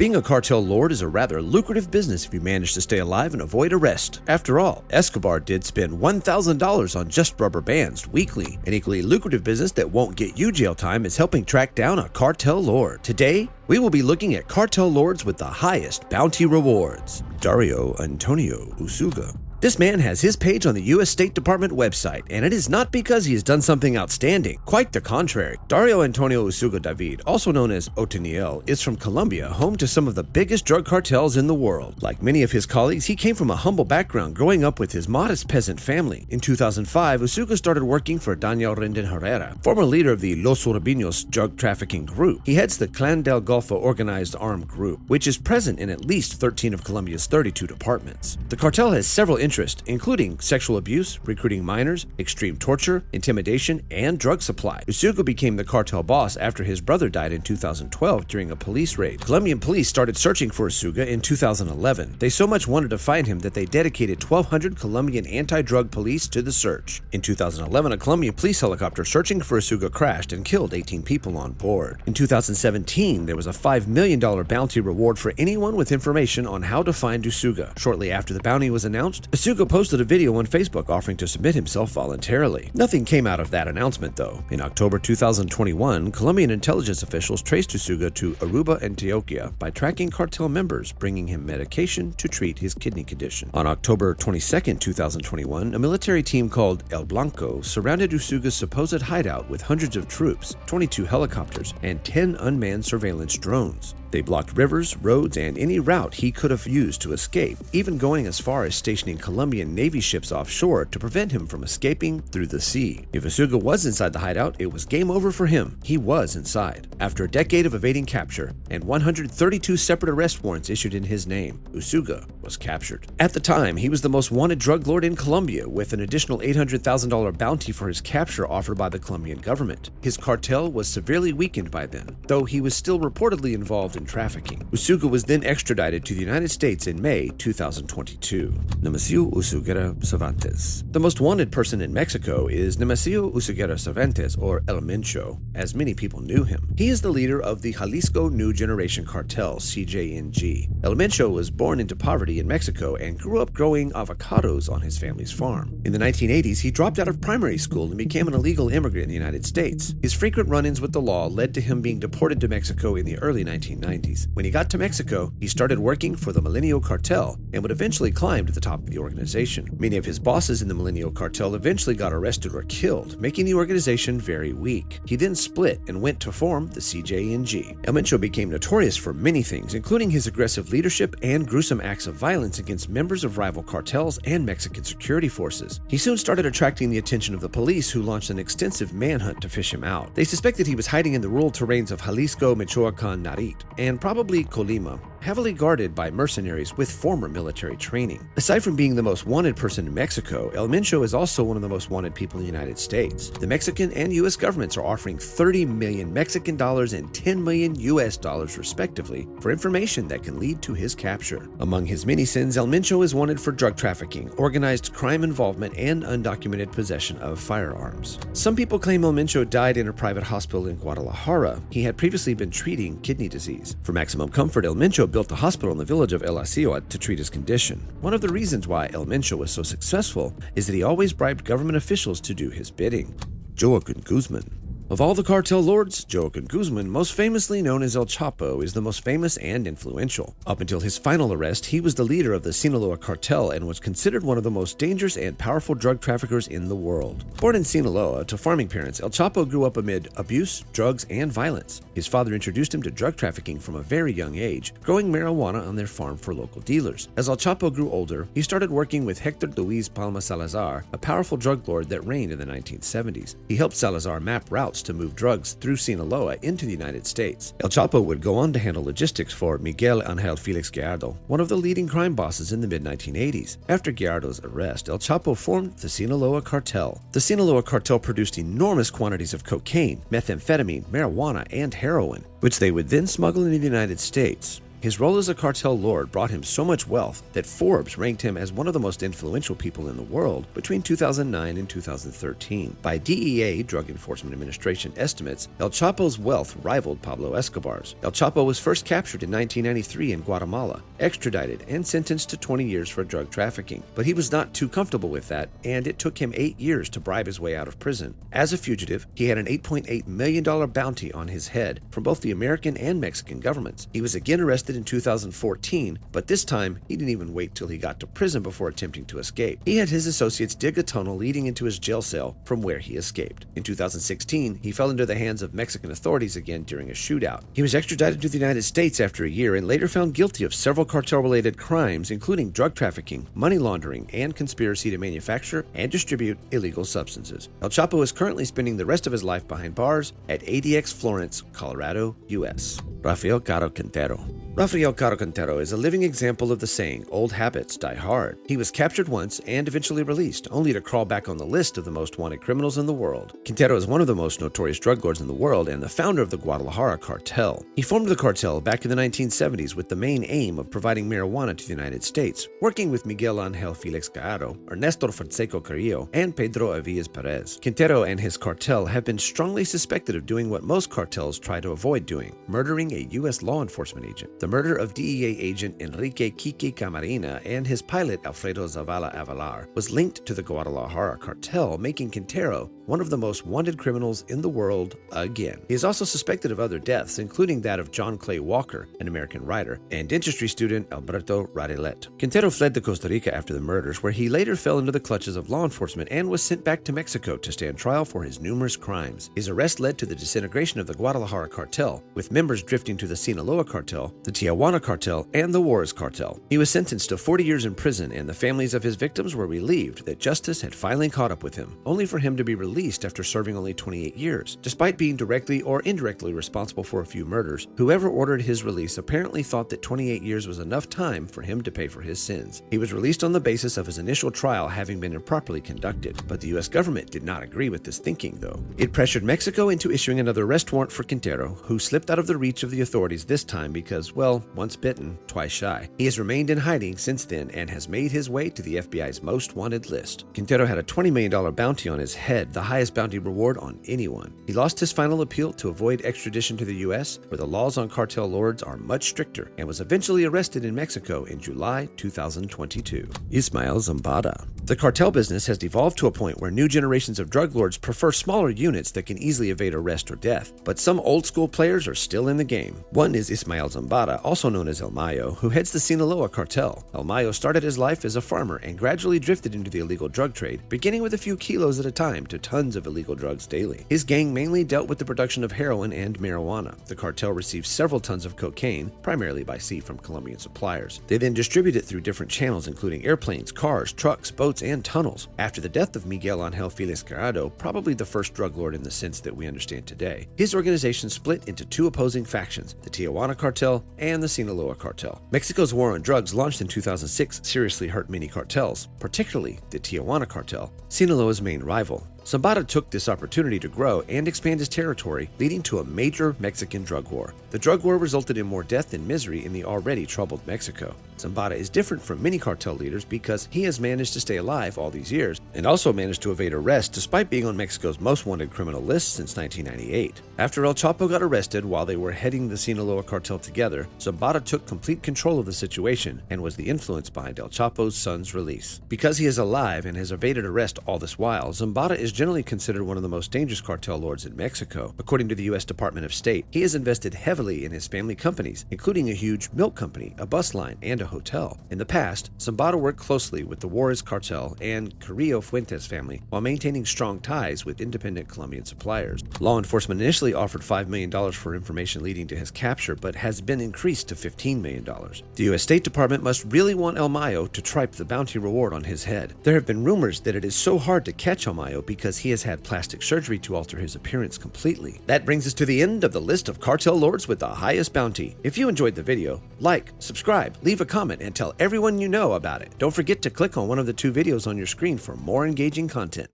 Being a cartel lord is a rather lucrative business if you manage to stay alive and avoid arrest. After all, Escobar did spend $1,000 on just rubber bands weekly. An equally lucrative business that won't get you jail time is helping track down a cartel lord. Today, we will be looking at cartel lords with the highest bounty rewards. Dario Antonio Usuga. This man has his page on the U.S. State Department website, and it is not because he has done something outstanding. Quite the contrary. Dario Antonio Usuga David, also known as Otoniel, is from Colombia, home to some of the biggest drug cartels in the world. Like many of his colleagues, he came from a humble background, growing up with his modest peasant family. In 2005, Usuga started working for Daniel Rendon Herrera, former leader of the Los Urbinos drug trafficking group. He heads the Clan del Golfo organized armed group, which is present in at least 13 of Colombia's 32 departments. The cartel has several interests, including sexual abuse, recruiting minors, extreme torture, intimidation, and drug supply. Usuga became the cartel boss after his brother died in 2012 during a police raid. Colombian police started searching for Usuga in 2011. They so much wanted to find him that they dedicated 1,200 Colombian anti-drug police to the search. In 2011, a Colombian police helicopter searching for Usuga crashed and killed 18 people on board. In 2017, there was a $5 million bounty reward for anyone with information on how to find Usuga. Shortly after the bounty was announced, Usuga posted a video on Facebook offering to submit himself voluntarily. Nothing came out of that announcement, though. In October 2021, Colombian intelligence officials traced Usuga to Aruba, Antioquia by tracking cartel members bringing him medication to treat his kidney condition. On October 22, 2021, a military team called El Blanco surrounded Usuga's supposed hideout with hundreds of troops, 22 helicopters, and 10 unmanned surveillance drones. They blocked rivers, roads, and any route he could have used to escape, even going as far as stationing Colombian Navy ships offshore to prevent him from escaping through the sea. If Usuga was inside the hideout, it was game over for him. He was inside. After a decade of evading capture and 132 separate arrest warrants issued in his name, Usuga was captured. At the time, he was the most wanted drug lord in Colombia, with an additional $800,000 bounty for his capture offered by the Colombian government. His cartel was severely weakened by then, though he was still reportedly involved in trafficking. Usuga was then extradited to the United States in May 2022. Nemesio Usuguera Cervantes. The most wanted person in Mexico is Nemesio Usuguera Cervantes, or El Mencho, as many people knew him. He is the leader of the Jalisco New Generation Cartel, CJNG. El Mencho was born into poverty in Mexico and grew up growing avocados on his family's farm. In the 1980s, he dropped out of primary school and became an illegal immigrant in the United States. His frequent run-ins with the law led to him being deported to Mexico in the early 1990s. When he got to Mexico, he started working for the Sinaloa Cartel and would eventually climb to the top of the organization. Many of his bosses in the Sinaloa Cartel eventually got arrested or killed, making the organization very weak. He then split and went to form the CJNG. El Mencho became notorious for many things, including his aggressive leadership and gruesome acts of violence against members of rival cartels and Mexican security forces. He soon started attracting the attention of the police, who launched an extensive manhunt to fish him out. They suspected he was hiding in the rural terrains of Jalisco, Michoacan, Nayarit, and probably Colima, heavily guarded by mercenaries with former military training. Aside from being the most wanted person in Mexico, El Mencho is also one of the most wanted people in the United States. The Mexican and U.S. governments are offering 30 million Mexican dollars and 10 million U.S. dollars respectively for information that can lead to his capture. Among his many sins, El Mencho is wanted for drug trafficking, organized crime involvement, and undocumented possession of firearms. Some people claim El Mencho died in a private hospital in Guadalajara. He had previously been treating kidney disease. For maximum comfort, El Mencho built a hospital in the village of El Asioat to treat his condition. One of the reasons why El Mencho was so successful is that he always bribed government officials to do his bidding. Joaquin Guzman. Of all the cartel lords, Joaquin Guzman, most famously known as El Chapo, is the most famous and influential. Up until his final arrest, he was the leader of the Sinaloa Cartel and was considered one of the most dangerous and powerful drug traffickers in the world. Born in Sinaloa to farming parents, El Chapo grew up amid abuse, drugs, and violence. His father introduced him to drug trafficking from a very young age, growing marijuana on their farm for local dealers. As El Chapo grew older, he started working with Hector Luis Palma Salazar, a powerful drug lord that reigned in the 1970s. He helped Salazar map routes to move drugs through Sinaloa into the United States. El Chapo would go on to handle logistics for Miguel Angel Felix Gallardo, one of the leading crime bosses in the mid-1980s. After Gallardo's arrest, El Chapo formed the Sinaloa Cartel. The Sinaloa Cartel produced enormous quantities of cocaine, methamphetamine, marijuana, and heroin, which they would then smuggle into the United States. His role as a cartel lord brought him so much wealth that Forbes ranked him as one of the most influential people in the world between 2009 and 2013. By DEA, Drug Enforcement Administration, estimates, El Chapo's wealth rivaled Pablo Escobar's. El Chapo was first captured in 1993 in Guatemala, extradited, and sentenced to 20 years for drug trafficking. But he was not too comfortable with that, and it took him 8 years to bribe his way out of prison. As a fugitive, he had an $8.8 million bounty on his head from both the American and Mexican governments. He was again arrested in 2014, but this time he didn't even wait till he got to prison before attempting to escape. He had his associates dig a tunnel leading into his jail cell from where he escaped. In 2016, he fell into the hands of Mexican authorities again during a shootout. He was extradited to the United States after a year and later found guilty of several cartel-related crimes, including drug trafficking, money laundering, and conspiracy to manufacture and distribute illegal substances. El Chapo is currently spending the rest of his life behind bars at ADX Florence, Colorado, U.S. Rafael Caro Quintero. Rafael Caro Quintero is a living example of the saying, old habits die hard. He was captured once and eventually released, only to crawl back on the list of the most wanted criminals in the world. Quintero is one of the most notorious drug lords in the world and the founder of the Guadalajara Cartel. He formed the cartel back in the 1970s with the main aim of providing marijuana to the United States, working with Miguel Angel Felix Gallardo, Ernesto Fonseca Carrillo, and Pedro Avillas Perez. Quintero and his cartel have been strongly suspected of doing what most cartels try to avoid doing, murdering a U.S. law enforcement agent. The murder of DEA agent Enrique Quique Camarena and his pilot Alfredo Zavala Avalar was linked to the Guadalajara Cartel, making Quintero one of the most wanted criminals in the world again. He is also suspected of other deaths, including that of John Clay Walker, an American writer, and dentistry student Alberto Radelet. Quintero fled to Costa Rica after the murders, where he later fell into the clutches of law enforcement and was sent back to Mexico to stand trial for his numerous crimes. His arrest led to the disintegration of the Guadalajara Cartel, with members drifting to the Sinaloa Cartel, the Tijuana Cartel, and the Juarez Cartel. He was sentenced to 40 years in prison, and the families of his victims were relieved that justice had finally caught up with him, only for him to be released after serving only 28 years. Despite being directly or indirectly responsible for a few murders, whoever ordered his release apparently thought that 28 years was enough time for him to pay for his sins. He was released on the basis of his initial trial having been improperly conducted, but the U.S. government did not agree with this thinking, though. It pressured Mexico into issuing another arrest warrant for Quintero, who slipped out of the reach of the authorities this time because, well, once bitten, twice shy. He has remained in hiding since then and has made his way to the FBI's most wanted list. Quintero had a $20 million bounty on his head, the highest bounty reward on anyone. He lost his final appeal to avoid extradition to the U.S., where the laws on cartel lords are much stricter, and was eventually arrested in Mexico in July 2022. Ismael Zambada. The cartel business has devolved to a point where new generations of drug lords prefer smaller units that can easily evade arrest or death, but some old-school players are still in the game. One is Ismael Zambada, also known as El Mayo, who heads the Sinaloa Cartel. El Mayo started his life as a farmer and gradually drifted into the illegal drug trade, beginning with a few kilos at a time to tons of illegal drugs daily. His gang mainly dealt with the production of heroin and marijuana. The cartel received several tons of cocaine, primarily by sea from Colombian suppliers. They then distributed it through different channels, including airplanes, cars, trucks, boats, and tunnels. After the death of Miguel Angel Felix Gallardo, probably the first drug lord in the sense that we understand today, his organization split into two opposing factions, the Tijuana Cartel and the Sinaloa Cartel. Mexico's war on drugs, launched in 2006, seriously hurt many cartels, particularly the Tijuana Cartel, Sinaloa's main rival. Zambada took this opportunity to grow and expand his territory, leading to a major Mexican drug war. The drug war resulted in more death and misery in the already troubled Mexico. Zambada is different from many cartel leaders because he has managed to stay alive all these years and also managed to evade arrest despite being on Mexico's most wanted criminal list since 1998. After El Chapo got arrested while they were heading the Sinaloa Cartel together, Zambada took complete control of the situation and was the influence behind El Chapo's son's release. Because he is alive and has evaded arrest all this while, Zambada is generally considered one of the most dangerous cartel lords in Mexico. According to the U.S. Department of State, he has invested heavily in his family companies, including a huge milk company, a bus line, and a hotel. In the past, Zambada worked closely with the Juarez Cartel and Carrillo Fuentes family while maintaining strong ties with independent Colombian suppliers. Law enforcement initially offered $5 million for information leading to his capture, but has been increased to $15 million. The U.S. State Department must really want El Mayo to tripe the bounty reward on his head. There have been rumors that it is so hard to catch El Mayo because he has had plastic surgery to alter his appearance completely. That brings us to the end of the list of cartel lords with the highest bounty. If you enjoyed the video, like, subscribe, leave a comment, and tell everyone you know about it. Don't forget to click on one of the two videos on your screen for more engaging content.